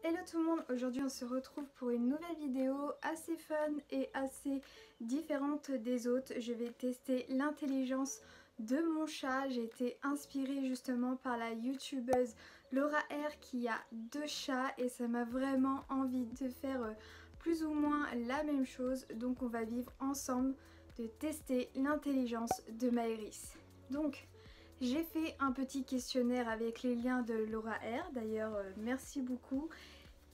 Hello tout le monde, aujourd'hui on se retrouve pour une nouvelle vidéo assez fun et assez différente des autres. Je vais tester l'intelligence de mon chat. J'ai été inspirée justement par la youtubeuse Laura R qui a 2 chats et ça m'a vraiment envie de faire plus ou moins la même chose. Donc on va vivre ensemble de tester l'intelligence de Maëris. Donc j'ai fait un petit questionnaire avec les liens de Laura R, d'ailleurs merci beaucoup.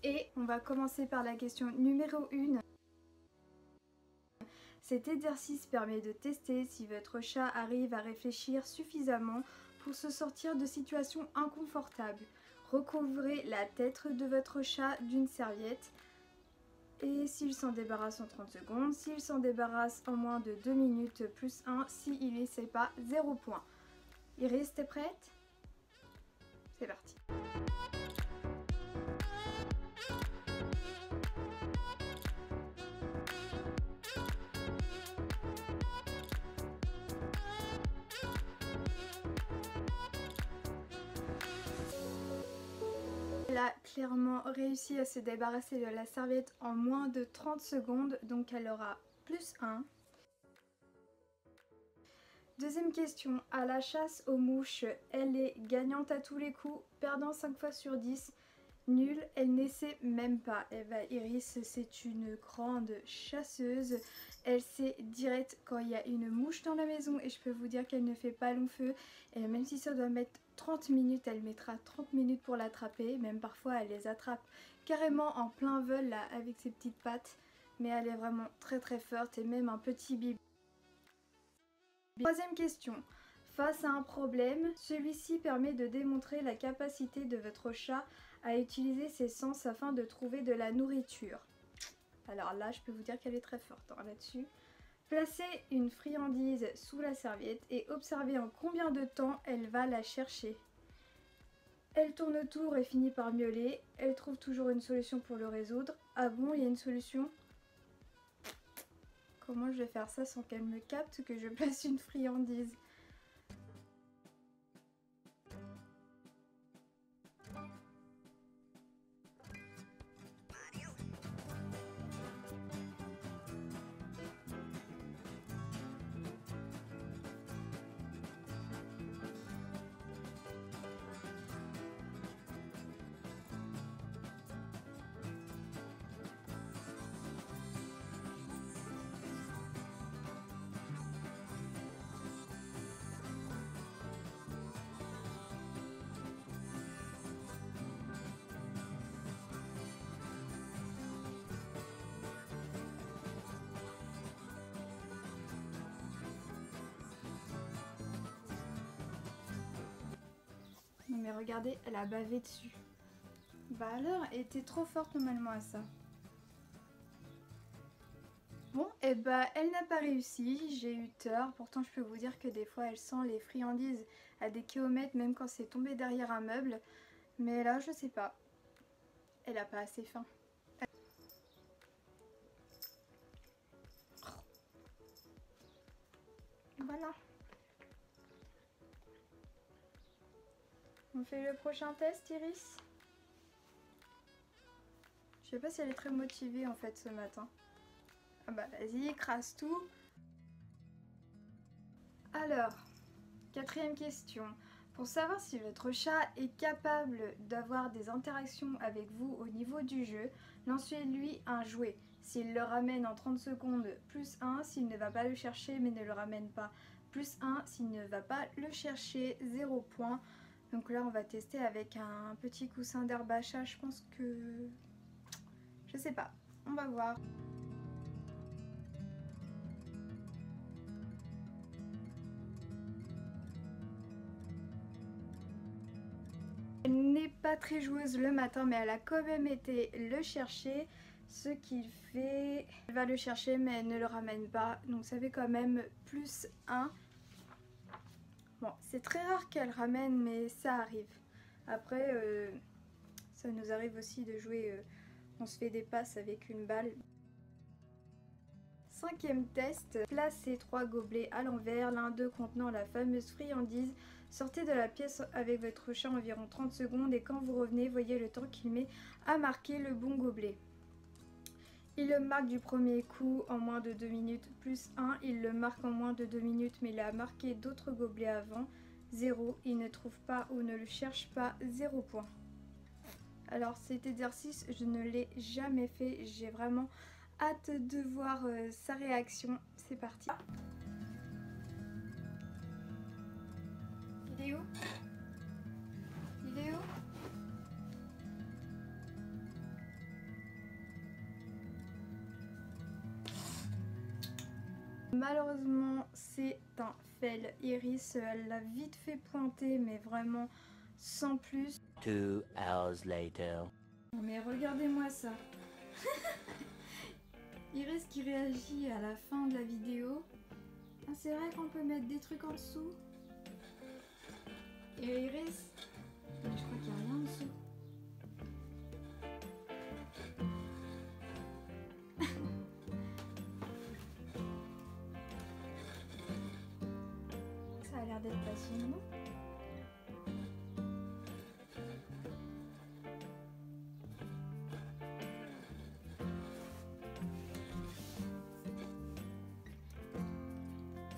Et on va commencer par la question numéro 1. Cet exercice permet de tester si votre chat arrive à réfléchir suffisamment pour se sortir de situations inconfortables. Recouvrez la tête de votre chat d'une serviette. Et s'il s'en débarrasse en 30 secondes, s'il s'en débarrasse en moins de 2 minutes plus 1, s'il ne sait pas, 0 point. Iris, t'es prête? C'est parti. Elle a clairement réussi à se débarrasser de la serviette en moins de 30 secondes, donc elle aura plus 1. Deuxième question, à la chasse aux mouches, elle est gagnante à tous les coups, perdant 5 fois sur 10. Nulle, elle n'essaie même pas. Eh ben, Iris, c'est une grande chasseuse. Elle sait direct quand il y a une mouche dans la maison et je peux vous dire qu'elle ne fait pas long feu. Et même si ça doit mettre 30 minutes, elle mettra 30 minutes pour l'attraper. Même parfois, elle les attrape carrément en plein vol là avec ses petites pattes. Mais elle est vraiment très très forte et même un petit bibou. Troisième question. Face à un problème, celui-ci permet de démontrer la capacité de votre chat à utiliser ses sens afin de trouver de la nourriture. Alors là, je peux vous dire qu'elle est très forte là-dessus. Placez une friandise sous la serviette et observez en combien de temps elle va la chercher. Elle tourne autour et finit par miauler. Elle trouve toujours une solution pour le résoudre. Ah bon, il y a une solution ? Comment je vais faire ça sans qu'elle me capte que je place une friandise ? Non mais regardez, elle a bavé dessus. Bah alors, elle était trop forte normalement à ça. Bon, et bah elle n'a pas réussi, j'ai eu tort. Pourtant je peux vous dire que des fois elle sent les friandises à des kilomètres, même quand c'est tombé derrière un meuble. Mais là je sais pas, elle a pas assez faim. Voilà. On fait le prochain test, Iris? Je sais pas si elle est très motivée en fait ce matin. Ah bah vas-y, écrase tout. Alors, quatrième question. Pour savoir si votre chat est capable d'avoir des interactions avec vous au niveau du jeu, lancez-lui un jouet. S'il le ramène en 30 secondes, plus 1. S'il ne va pas le chercher mais ne le ramène pas, plus 1. S'il ne va pas le chercher, 0 point. Donc là on va tester avec un petit coussin d'herbe à chat. Je pense que... je sais pas. On va voir. Elle n'est pas très joueuse le matin mais elle a quand même été le chercher. Ce qu'il fait, elle va le chercher mais elle ne le ramène pas. Donc ça fait quand même plus 1. Bon, c'est très rare qu'elle ramène mais ça arrive. Après, ça nous arrive aussi de jouer, on se fait des passes avec une balle. Cinquième test, placez 3 gobelets à l'envers, l'un d'eux contenant la fameuse friandise Sortez de la pièce avec votre chat environ 30 secondes et quand vous revenez, voyez le temps qu'il met à marquer le bon gobelet. Il le marque du premier coup en moins de 2 minutes plus 1. Il le marque en moins de 2 minutes mais il a marqué d'autres gobelets avant. 0. Il ne trouve pas ou ne le cherche pas. 0 point. Alors cet exercice, je ne l'ai jamais fait. J'ai vraiment hâte de voir sa réaction. C'est parti. Il est où? Il est où? Malheureusement, c'est un fail. Iris, elle l'a vite fait pointer, mais vraiment sans plus. 2 hours later. Mais regardez-moi ça. Iris qui réagit à la fin de la vidéo. Ah, c'est vrai qu'on peut mettre des trucs en dessous. Et Iris, je crois qu'il n'y a rien en dessous. Ça a l'air d'être passionnant.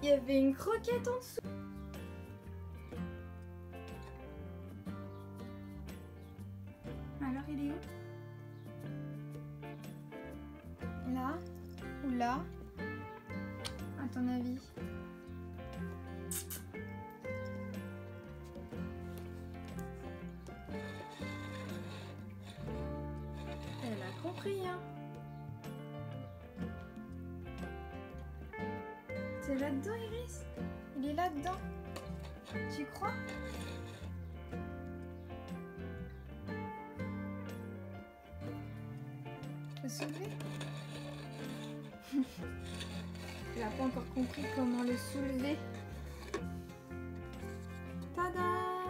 Il y avait une croquette en dessous. Alors il est où? Là? Ou là? À ton avis? Elle a compris, hein? C'est là-dedans, Iris? Il est là-dedans? Tu crois? Le soulever? Elle n'a pas encore compris comment le soulever. Tada!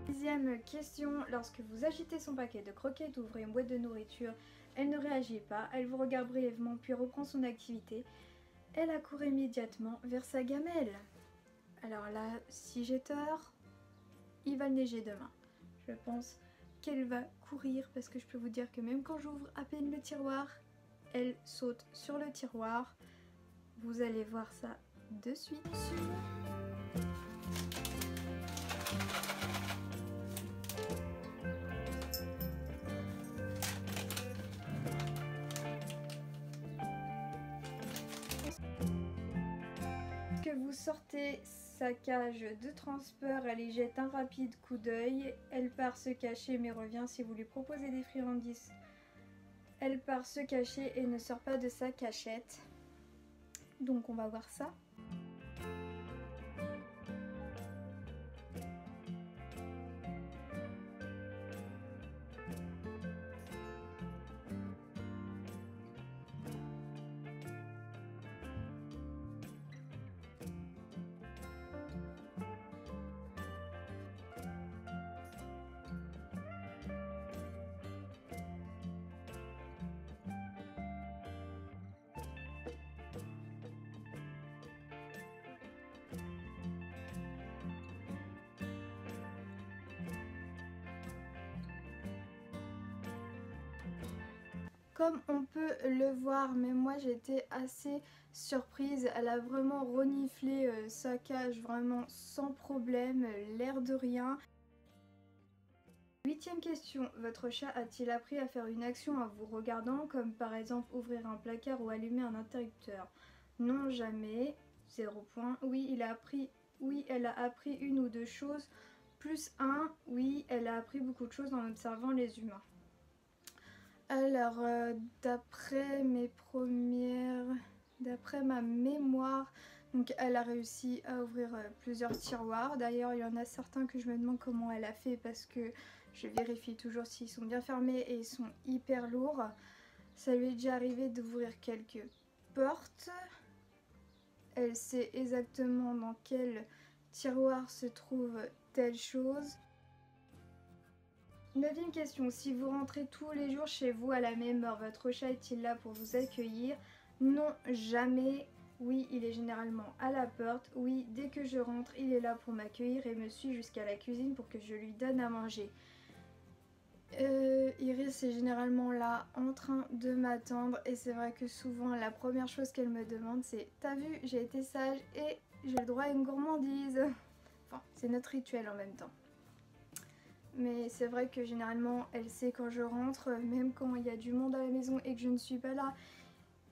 Deuxième question, lorsque vous agitez son paquet de croquettes ou ouvrez une boîte de nourriture, elle ne réagit pas, elle vous regarde brièvement puis reprend son activité. Elle accourt immédiatement vers sa gamelle. Alors là, si j'ai tort, il va neiger demain. Je pense qu'elle va courir parce que je peux vous dire que même quand j'ouvre à peine le tiroir, elle saute sur le tiroir. Vous allez voir ça de suite. Que vous sortez sa cage de transport, elle y jette un rapide coup d'œil. Elle part se cacher mais revient si vous lui proposez des friandises. Elle part se cacher et ne sort pas de sa cachette. Donc on va voir ça. Comme on peut le voir, mais moi j'étais assez surprise, elle a vraiment reniflé sa cage vraiment sans problème, l'air de rien. Huitième question, votre chat a-t-il appris à faire une action en vous regardant, comme par exemple ouvrir un placard ou allumer un interrupteur? Non, jamais. 0 point. Oui, elle a appris une ou deux choses. Plus 1. Oui, elle a appris beaucoup de choses en observant les humains. Alors, d'après ma mémoire, donc elle a réussi à ouvrir plusieurs tiroirs. D'ailleurs, il y en a certains que je me demande comment elle a fait parce que je vérifie toujours s'ils sont bien fermés et ils sont hyper lourds. Ça lui est déjà arrivé d'ouvrir quelques portes. Elle sait exactement dans quel tiroir se trouve telle chose. 9e question, si vous rentrez tous les jours chez vous à la même heure, votre chat est-il là pour vous accueillir? Non, jamais. Oui, il est généralement à la porte. Oui, dès que je rentre, il est là pour m'accueillir et me suit jusqu'à la cuisine pour que je lui donne à manger. Iris est généralement là en train de m'attendre et c'est vrai que souvent la première chose qu'elle me demande c'est « T'as vu, j'ai été sage et j'ai le droit à une gourmandise ?» Enfin, c'est notre rituel en même temps. Mais c'est vrai que généralement elle sait quand je rentre, même quand il y a du monde à la maison et que je ne suis pas là.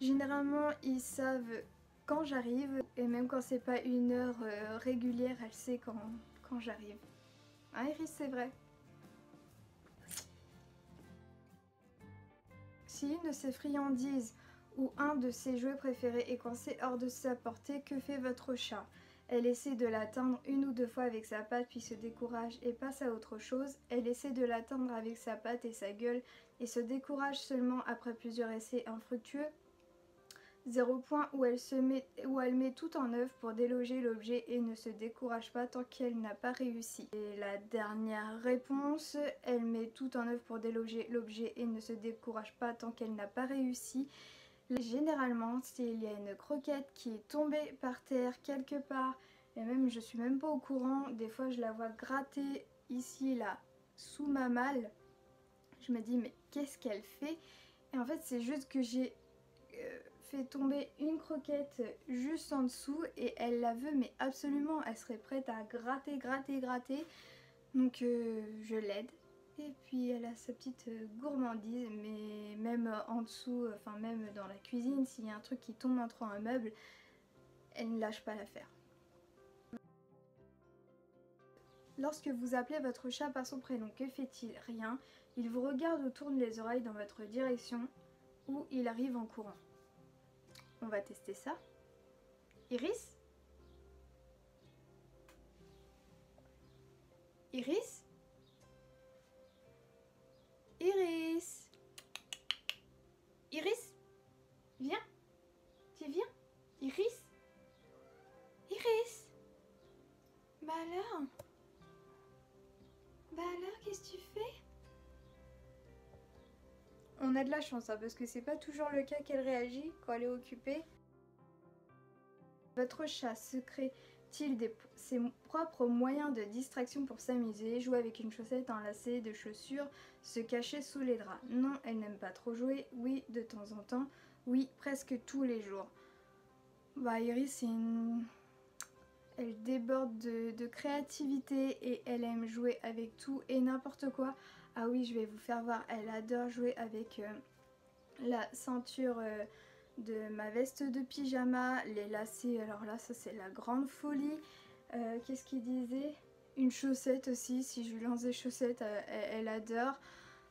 Généralement ils savent quand j'arrive et même quand c'est pas une heure régulière, elle sait quand j'arrive. Ah Iris, c'est vrai. Si une de ses friandises ou un de ses jouets préférés est coincé hors de sa portée, que fait votre chat? Elle essaie de l'atteindre une ou deux fois avec sa patte puis se décourage et passe à autre chose. Elle essaie de l'atteindre avec sa patte et sa gueule et se décourage seulement après plusieurs essais infructueux. 0 point où elle met tout en œuvre pour déloger l'objet et ne se décourage pas tant qu'elle n'a pas réussi. Et la dernière réponse, elle met tout en œuvre pour déloger l'objet et ne se décourage pas tant qu'elle n'a pas réussi. Généralement, s'il y a une croquette qui est tombée par terre quelque part, et même je suis même pas au courant, des fois je la vois gratter ici là sous ma malle, je me dis mais qu'est-ce qu'elle fait? Et en fait c'est juste que j'ai fait tomber une croquette juste en dessous et elle la veut mais absolument, elle serait prête à gratter. Donc je l'aide et puis elle a sa petite gourmandise, mais même en dessous, enfin même dans la cuisine, s'il y a un truc qui tombe entre un meuble, elle ne lâche pas l'affaire. Lorsque vous appelez votre chat par son prénom, que fait-il? Rien. Il vous regarde ou tourne les oreilles dans votre direction ou il arrive en courant. On va tester ça. Iris? Iris? Iris? Iris? Viens? Tu viens? Iris? Iris? Bah alors? Bah alors, qu'est-ce que tu fais? On a de la chance, hein, parce que c'est pas toujours le cas qu'elle réagit quand elle est occupée. Votre chat se crée-t-il ses propres moyens de distraction pour s'amuser? Jouer avec une chaussette, un lacet de chaussures, se cacher sous les draps? Non, elle n'aime pas trop jouer. Oui, de temps en temps. Oui, presque tous les jours. Bah Iris, elle déborde de créativité et elle aime jouer avec tout et n'importe quoi. Ah oui, je vais vous faire voir, elle adore jouer avec la ceinture de ma veste de pyjama, les lacets, alors là ça c'est la grande folie. Qu'est-ce qu'il disait? Une chaussette aussi, si je lui lance des chaussettes, elle adore.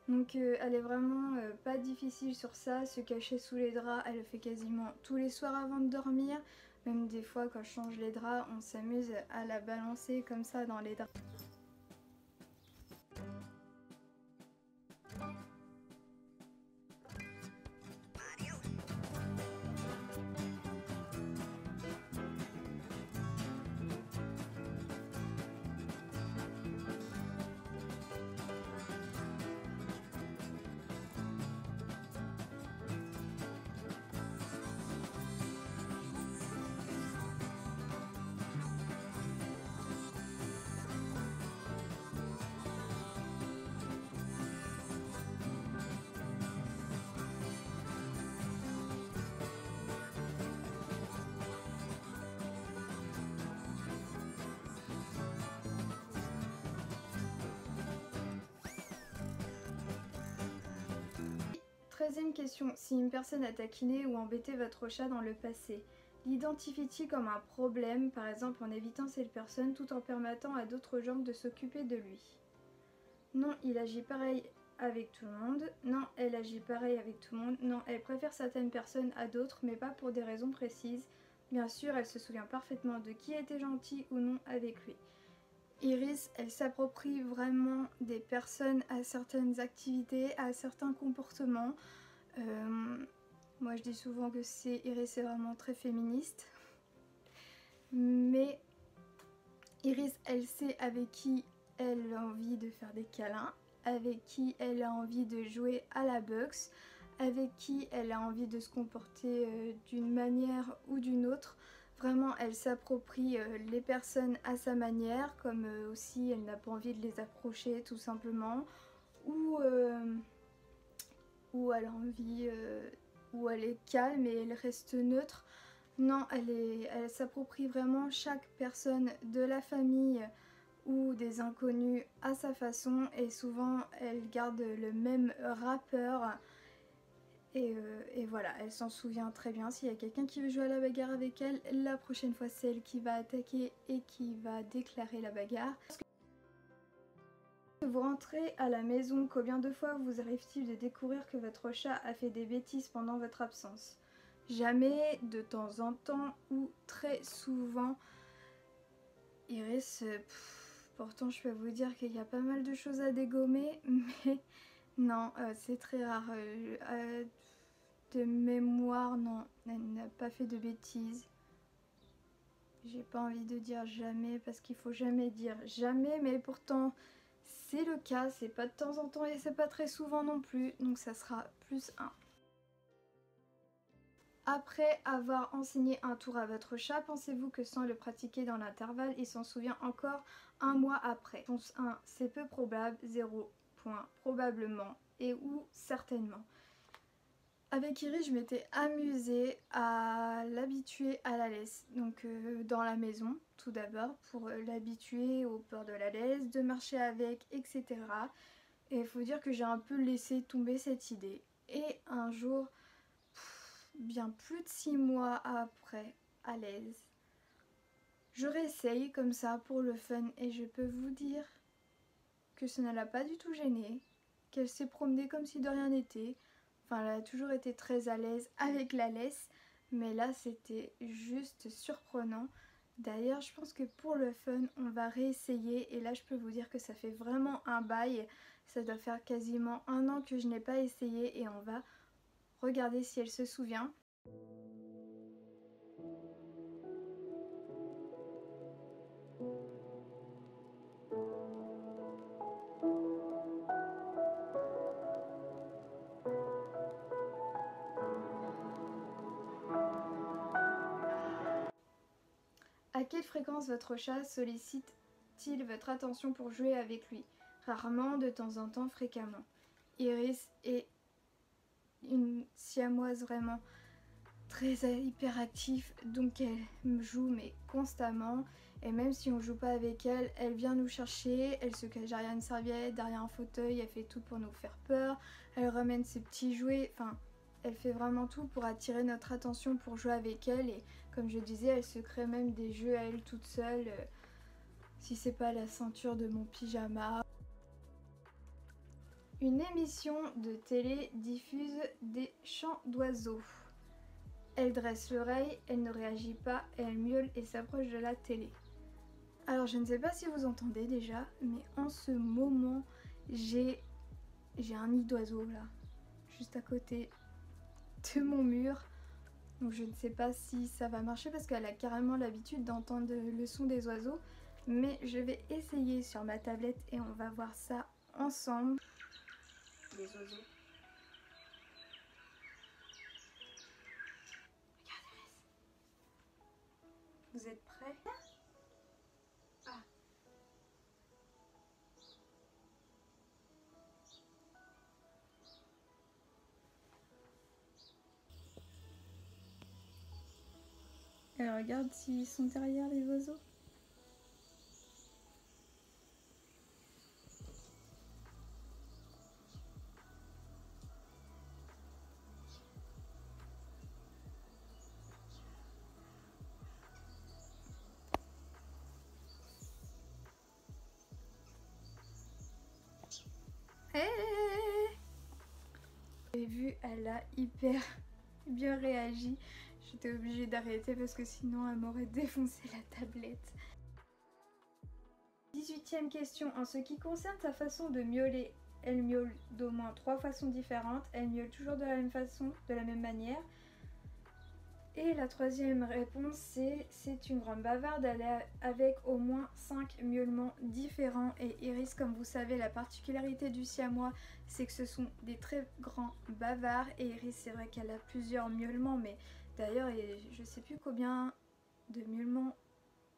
Donc elle est vraiment pas difficile sur ça, se cacher sous les draps, elle le fait quasiment tous les soirs avant de dormir. Même des fois quand je change les draps, on s'amuse à la balancer comme ça dans les draps. Treizième question. Si une personne a taquiné ou embêté votre chat dans le passé, l'identifie-t-il comme un problème, par exemple en évitant cette personne tout en permettant à d'autres gens de s'occuper de lui? Non, il agit pareil avec tout le monde. Non, elle agit pareil avec tout le monde. Non, elle préfère certaines personnes à d'autres, mais pas pour des raisons précises. Bien sûr, elle se souvient parfaitement de qui était gentil ou non avec lui. Iris, elle s'approprie vraiment des personnes à certaines activités, à certains comportements. Moi je dis souvent que Iris est vraiment très féministe. Mais Iris, elle sait avec qui elle a envie de faire des câlins, avec qui elle a envie de jouer à la boxe, avec qui elle a envie de se comporter d'une manière ou d'une autre. Vraiment, elle s'approprie les personnes à sa manière, comme aussi elle n'a pas envie de les approcher tout simplement, ou elle a envie, ou elle est calme et elle reste neutre. Non, elle s'approprie vraiment chaque personne de la famille ou des inconnus à sa façon, et souvent elle garde le même rappeur. Et voilà, elle s'en souvient très bien. S'il y a quelqu'un qui veut jouer à la bagarre avec elle, la prochaine fois c'est elle qui va attaquer et qui va déclarer la bagarre. Vous rentrez à la maison, combien de fois vous arrive-t-il de découvrir que votre chat a fait des bêtises pendant votre absence? Jamais, de temps en temps ou très souvent. Iris, pourtant je peux vous dire qu'il y a pas mal de choses à dégommer, mais non, c'est très rare. De mémoire, non, elle n'a pas fait de bêtises. J'ai pas envie de dire jamais parce qu'il faut jamais dire jamais, mais pourtant c'est le cas, c'est pas de temps en temps et c'est pas très souvent non plus, donc ça sera plus 1. Après avoir enseigné un tour à votre chat, pensez-vous que sans le pratiquer dans l'intervalle, il s'en souvient encore un mois après? Réponse 1, c'est peu probable, 0 point, probablement et ou certainement. Avec Iris, je m'étais amusée à l'habituer à la laisse, donc dans la maison tout d'abord, pour l'habituer aux peurs de la laisse, de marcher avec, etc. Et il faut dire que j'ai un peu laissé tomber cette idée. Et un jour, bien plus de 6 mois après, à l'aise, je réessaye comme ça pour le fun et je peux vous dire que ça ne l'a pas du tout gênée, qu'elle s'est promenée comme si de rien n'était. Enfin, elle a toujours été très à l'aise avec la laisse, mais là c'était juste surprenant. D'ailleurs, je pense que pour le fun, on va réessayer et là je peux vous dire que ça fait vraiment un bail. Ça doit faire quasiment 1 an que je n'ai pas essayé et on va regarder si elle se souvient. À quelle fréquence votre chat sollicite-t-il votre attention pour jouer avec lui? Rarement, de temps en temps, fréquemment. Iris est une siamoise vraiment très hyperactive, donc elle me joue mais constamment. Et même si on joue pas avec elle, elle vient nous chercher, elle se cache derrière une serviette, derrière un fauteuil, elle fait tout pour nous faire peur, elle ramène ses petits jouets, enfin... Elle fait vraiment tout pour attirer notre attention pour jouer avec elle et comme je disais, elle se crée même des jeux à elle toute seule. Si c'est pas la ceinture de mon pyjama. Une émission de télé diffuse des chants d'oiseaux. Elle dresse l'oreille, elle ne réagit pas, elle miaule et s'approche de la télé. Alors je ne sais pas si vous entendez déjà, mais en ce moment, j'ai un nid d'oiseau là, juste à côté de mon mur, donc je ne sais pas si ça va marcher parce qu'elle a carrément l'habitude d'entendre le son des oiseaux, mais je vais essayer sur ma tablette et on va voir ça ensemble. Les oiseaux. Regardez, vous êtes prêts? Ah. Elle regarde s'ils sont derrière les oiseaux. Hey, j'ai vu, elle a hyper bien réagi. J'étais obligée d'arrêter parce que sinon elle m'aurait défoncé la tablette. 18e question. En ce qui concerne sa façon de miauler, elle miaule d'au moins 3 façons différentes. Elle miaule toujours de la même façon, de la même manière. Et la troisième réponse c'est une grande bavarde, elle est avec au moins 5 miaulements différents. Et Iris, comme vous savez, la particularité du siamois c'est que ce sont des très grands bavards. Et Iris, c'est vrai qu'elle a plusieurs miaulements, mais d'ailleurs je sais plus combien de miaulements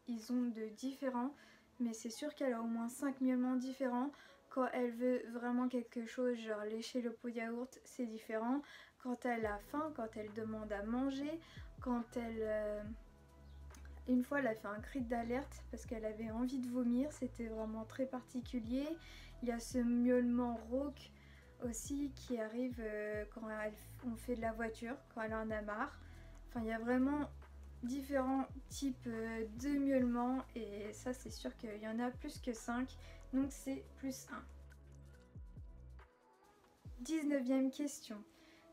ils ont de différents, mais c'est sûr qu'elle a au moins 5 miaulements différents. Quand elle veut vraiment quelque chose, genre lécher le pot de yaourt, c'est différent. Quand elle a faim, quand elle demande à manger, quand elle... Une fois, elle a fait un cri d'alerte parce qu'elle avait envie de vomir, c'était vraiment très particulier. Il y a ce miaulement rauque aussi qui arrive quand on fait de la voiture, quand elle en a marre. Enfin, il y a vraiment différents types de miaulements et ça c'est sûr qu'il y en a plus que 5, donc c'est plus 1. 19e question.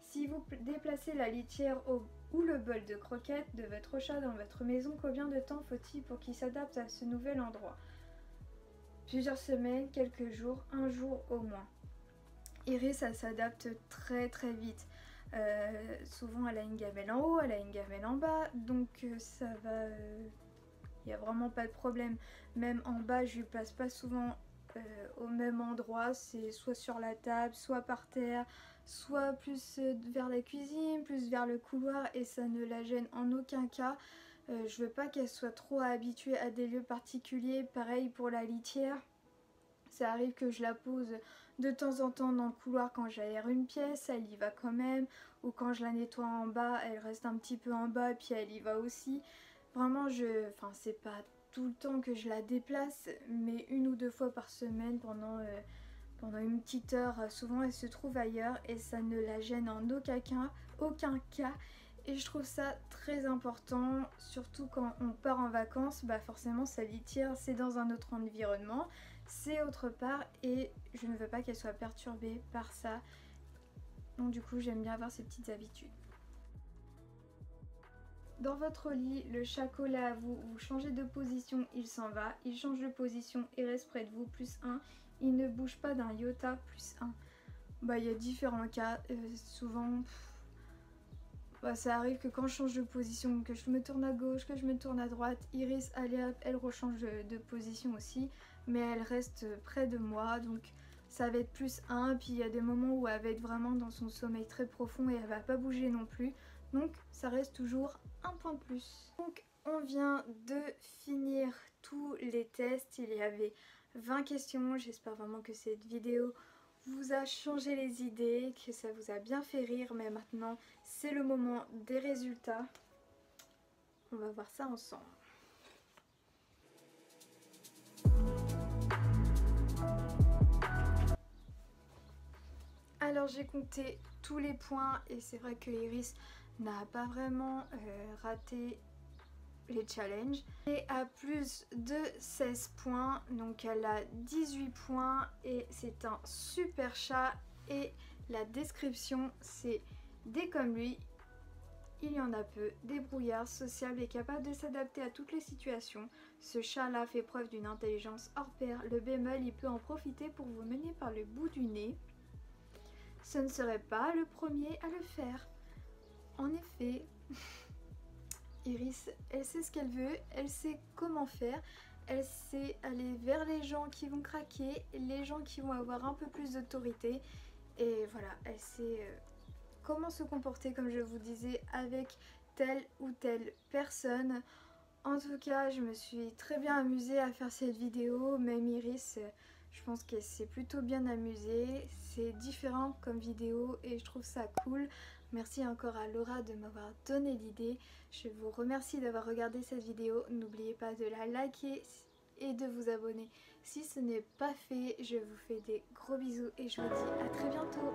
Si vous déplacez la litière ou le bol de croquettes de votre chat dans votre maison, combien de temps faut-il pour qu'il s'adapte à ce nouvel endroit? Plusieurs semaines, quelques jours, un jour au moins. Iris, elle s'adapte très très vite. Souvent elle a une gamelle en haut, elle a une gamelle en bas, donc ça va, il n'y a vraiment pas de problème. Même en bas, je lui place pas souvent au même endroit, c'est soit sur la table, soit par terre, soit plus vers la cuisine, plus vers le couloir, et ça ne la gêne en aucun cas. Je veux pas qu'elle soit trop habituée à des lieux particuliers. Pareil pour la litière. Ça arrive que je la pose de temps en temps dans le couloir quand j'aère une pièce, elle y va quand même. Ou quand je la nettoie en bas, elle reste un petit peu en bas puis elle y va aussi. Vraiment, c'est pas tout le temps que je la déplace, mais 1 ou 2 fois par semaine pendant une petite heure. Souvent elle se trouve ailleurs et ça ne la gêne en aucun cas. Et je trouve ça très important, surtout quand on part en vacances, bah forcément sa litière c'est dans un autre environnement, c'est autre part et je ne veux pas qu'elle soit perturbée par ça. Donc du coup j'aime bien avoir ces petites habitudes. Dans votre lit, le chat collé à vous, vous changez de position, il s'en va, il change de position et reste près de vous, plus 1, il ne bouge pas d'un iota, plus 1. Bah il y a différents cas, souvent... ça arrive que quand je change de position, que je me tourne à gauche, que je me tourne à droite, Iris, elle rechange de position aussi, mais elle reste près de moi, donc ça va être plus 1. Puis il y a des moments où elle va être vraiment dans son sommeil très profond et elle va pas bouger non plus, donc ça reste toujours un point de plus. Donc on vient de finir tous les tests, il y avait 20 questions, j'espère vraiment que cette vidéo vous a changé les idées, que ça vous a bien fait rire, mais maintenant c'est le moment des résultats. On va voir ça ensemble. Alors j'ai compté tous les points et c'est vrai que Iris n'a pas vraiment raté les challenges. Et à plus de 16 points, donc elle a 18 points et c'est un super chat. Et la description c'est dès comme lui, il y en a peu, débrouillard, sociable et capable de s'adapter à toutes les situations. Ce chat-là fait preuve d'une intelligence hors pair. Le bémol, il peut en profiter pour vous mener par le bout du nez. Ce ne serait pas le premier à le faire. En effet, Iris, elle sait ce qu'elle veut, elle sait comment faire, elle sait aller vers les gens qui vont craquer, les gens qui vont avoir un peu plus d'autorité. Et voilà, elle sait comment se comporter, comme je vous disais, avec telle ou telle personne. En tout cas, je me suis très bien amusée à faire cette vidéo. Même Iris, je pense qu'elle s'est plutôt bien amusée. C'est différent comme vidéo et je trouve ça cool. Merci encore à Laura de m'avoir donné l'idée. Je vous remercie d'avoir regardé cette vidéo. N'oubliez pas de la liker et de vous abonner si ce n'est pas fait. Je vous fais des gros bisous et je vous dis à très bientôt.